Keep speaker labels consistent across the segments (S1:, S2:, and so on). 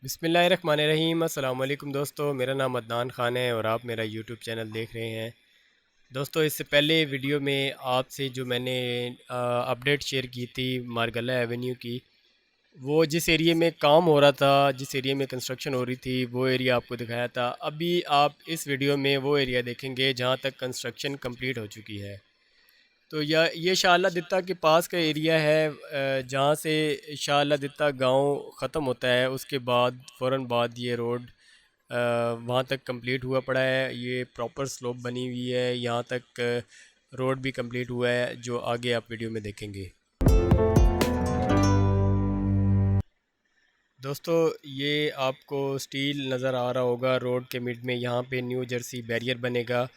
S1: बिस्मिल्लाहिर्रहमानिर्रहीम। अस्सलाम वालेकुम दोस्तों, मेरा नाम अदनान ख़ान है और आप मेरा यूट्यूब चैनल देख रहे हैं। दोस्तों, इससे पहले वीडियो में आपसे जो मैंने अपडेट शेयर की थी मारगला एवेन्यू की, वो जिस एरिया में काम हो रहा था, जिस एरिया में कंस्ट्रक्शन हो रही थी, वो एरिया आपको दिखाया था। अभी आप इस वीडियो में वो एरिया देखेंगे जहाँ तक कंस्ट्रक्शन कंप्लीट हो चुकी है। तो ये शाह अल्लाह दित्ता के पास का एरिया है, जहाँ से शाह अल्लाह दित्ता गाँव ख़त्म होता है। उसके बाद फ़ौरन बाद ये रोड वहाँ तक कंप्लीट हुआ पड़ा है। ये प्रॉपर स्लोप बनी हुई है, यहाँ तक रोड भी कंप्लीट हुआ है, जो आगे आप वीडियो में देखेंगे। दोस्तों, ये आपको स्टील नज़र आ रहा होगा रोड के मिड में। यहाँ पे न्यू जर्सी बैरियर बनेगा।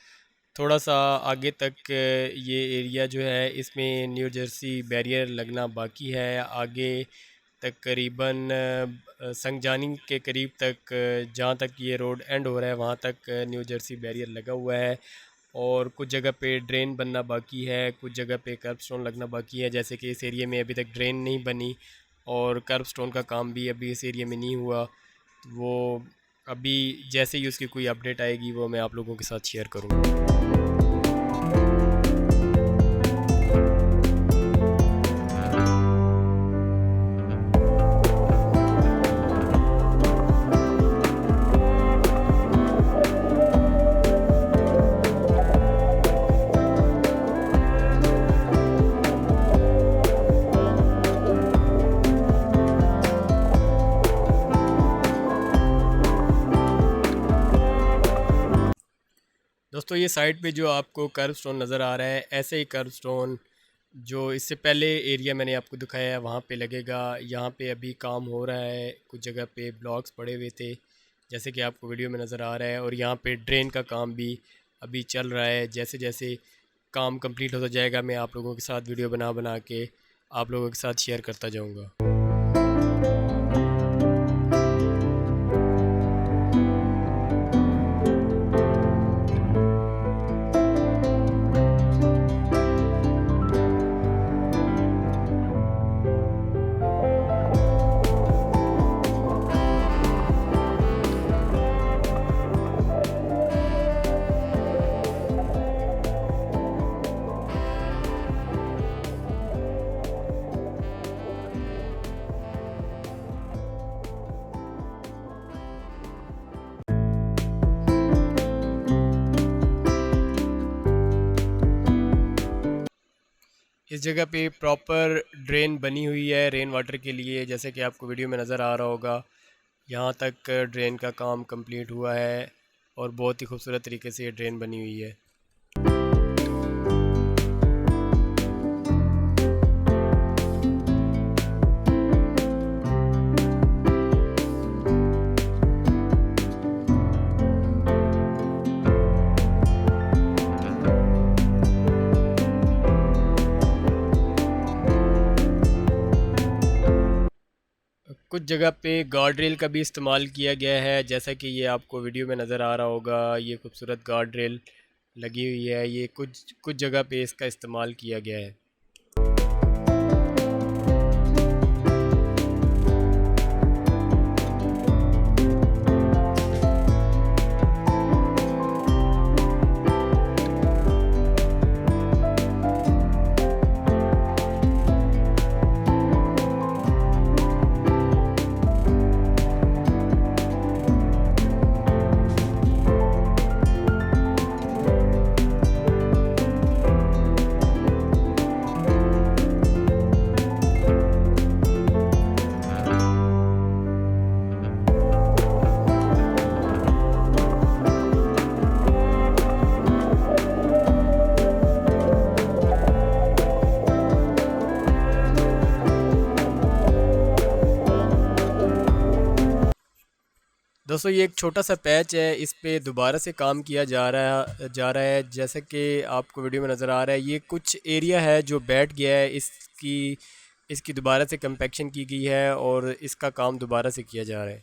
S1: थोड़ा सा आगे तक ये एरिया जो है, इसमें न्यू जर्सी बैरियर लगना बाकी है। आगे तकरीबन संगजानी के करीब तक, जहाँ तक ये रोड एंड हो रहा है, वहाँ तक न्यू जर्सी बैरियर लगा हुआ है। और कुछ जगह पे ड्रेन बनना बाकी है, कुछ जगह पे कर्ब स्टोन लगना बाकी है। जैसे कि इस एरिया में अभी तक ड्रेन नहीं बनी और कर्ब स्टोन का काम भी अभी इस एरिया में नहीं हुआ। तो वो अभी जैसे ही उसकी कोई अपडेट आएगी, वो मैं आप लोगों के साथ शेयर करूँगा। दोस्तों, ये साइड पे जो आपको कर्व स्टोन नज़र आ रहा है, ऐसे ही कर्व स्टोन जो इससे पहले एरिया मैंने आपको दिखाया है, वहाँ पे लगेगा। यहाँ पे अभी काम हो रहा है, कुछ जगह पे ब्लॉक्स पड़े हुए थे, जैसे कि आपको वीडियो में नज़र आ रहा है। और यहाँ पे ड्रेन का काम भी अभी चल रहा है। जैसे जैसे काम कंप्लीट होता जाएगा, मैं आप लोगों के साथ वीडियो बना बना के आप लोगों के साथ शेयर करता जाऊँगा। इस जगह पे प्रॉपर ड्रेन बनी हुई है रेन वाटर के लिए, जैसे कि आपको वीडियो में नज़र आ रहा होगा। यहाँ तक ड्रेन का काम कंप्लीट हुआ है और बहुत ही खूबसूरत तरीके से ये ड्रेन बनी हुई है। कुछ जगह पे गार्ड रेल का भी इस्तेमाल किया गया है, जैसा कि ये आपको वीडियो में नज़र आ रहा होगा। ये खूबसूरत गार्ड रेल लगी हुई है। ये कुछ कुछ जगह पे इसका इस्तेमाल किया गया है। दोस्तों, ये एक छोटा सा पैच है, इस पे दोबारा से काम किया जा रहा है। जैसे कि आपको वीडियो में नज़र आ रहा है, ये कुछ एरिया है जो बैठ गया है। इसकी इसकी दोबारा से कंपैक्शन की गई है और इसका काम दोबारा से किया जा रहा है।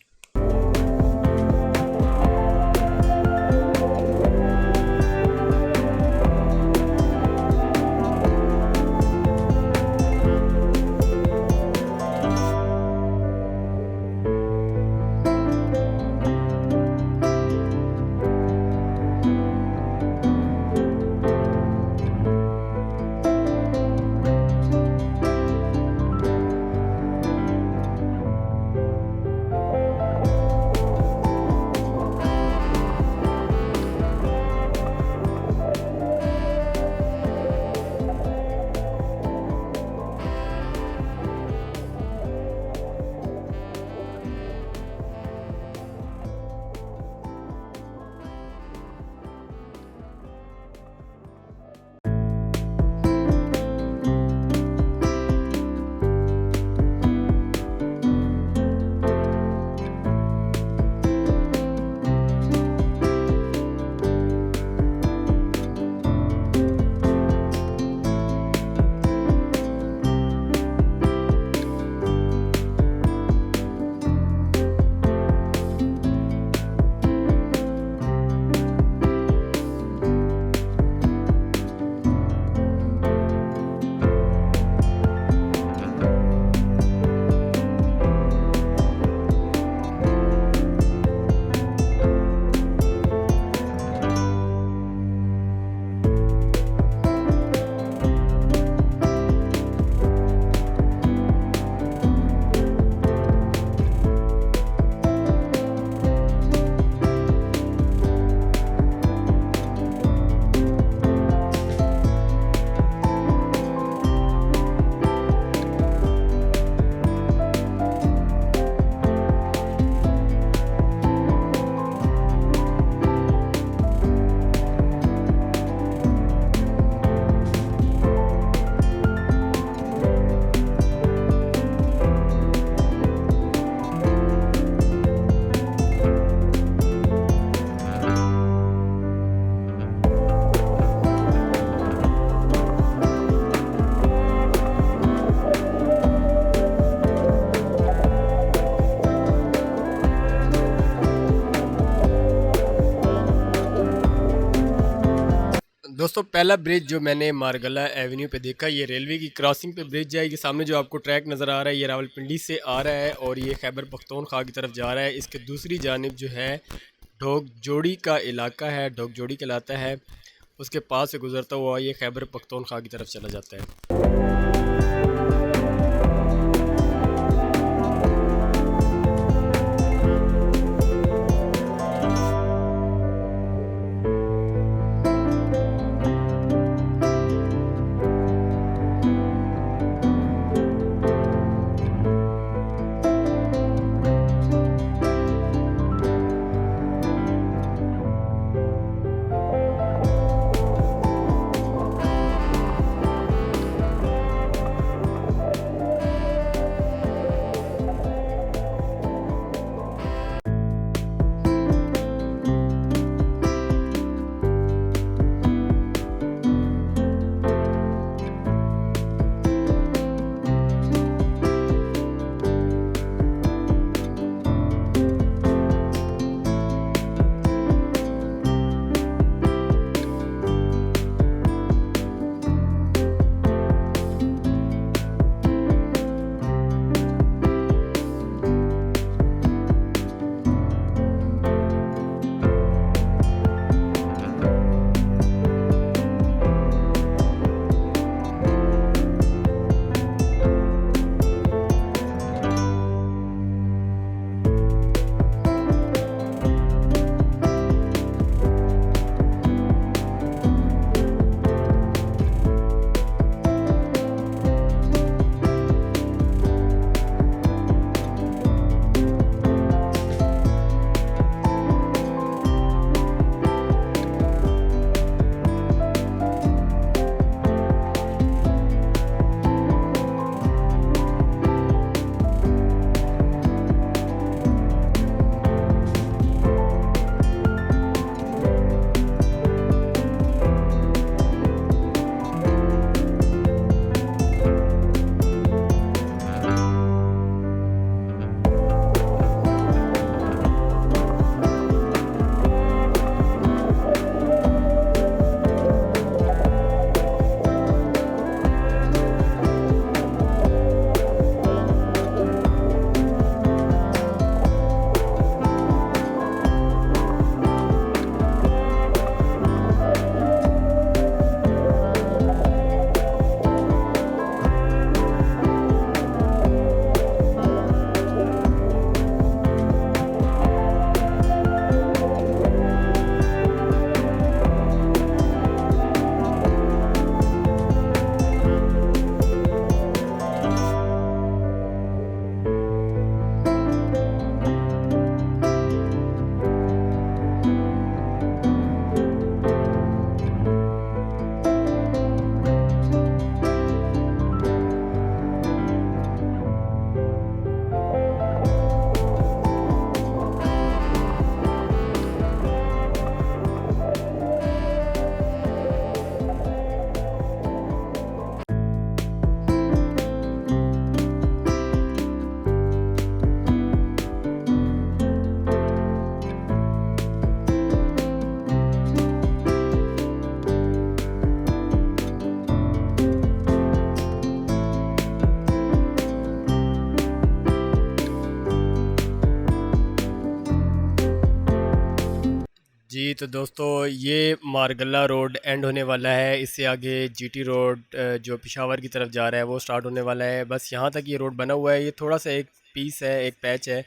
S1: दोस्तों पहला ब्रिज जो मैंने मारगला एवेन्यू पे देखा, ये रेलवे की क्रॉसिंग पे ब्रिज है। ये सामने जो आपको ट्रैक नज़र आ रहा है ये रावलपिंडी से आ रहा है और ये खैबर पख्तूनख्वा की तरफ जा रहा है। इसके दूसरी जानिब जो है ढोक जोड़ी का इलाका है, ढोक जोड़ी कहलाता है, उसके पास से गुजरता हुआ ये खैबर पख्तूनख्वा की तरफ चला जाता है। जी तो दोस्तों ये मारगला रोड एंड होने वाला है, इससे आगे जीटी रोड जो पेशावर की तरफ जा रहा है वो स्टार्ट होने वाला है। बस यहाँ तक ये रोड बना हुआ है। ये थोड़ा सा एक पीस है, एक पैच है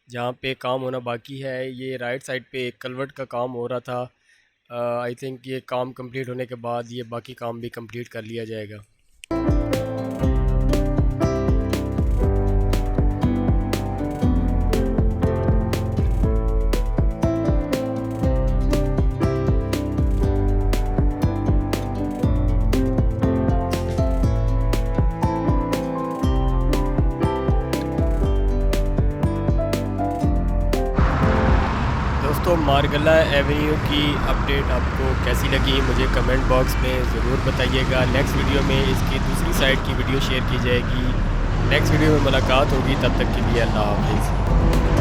S1: जहाँ पे काम होना बाकी है। ये राइट साइड पे एक कलवर्ट का काम हो रहा था। आई थिंक ये काम कंप्लीट होने के बाद ये बाकी काम भी कंप्लीट कर लिया जाएगा। दोस्तों मारगला एवेन्यू की अपडेट आपको कैसी लगी मुझे कमेंट बॉक्स में ज़रूर बताइएगा। नेक्स्ट वीडियो में इसकी दूसरी साइड की वीडियो शेयर की जाएगी। नेक्स्ट वीडियो में मुलाकात होगी, तब तक के लिए अल्लाह हाफिज़।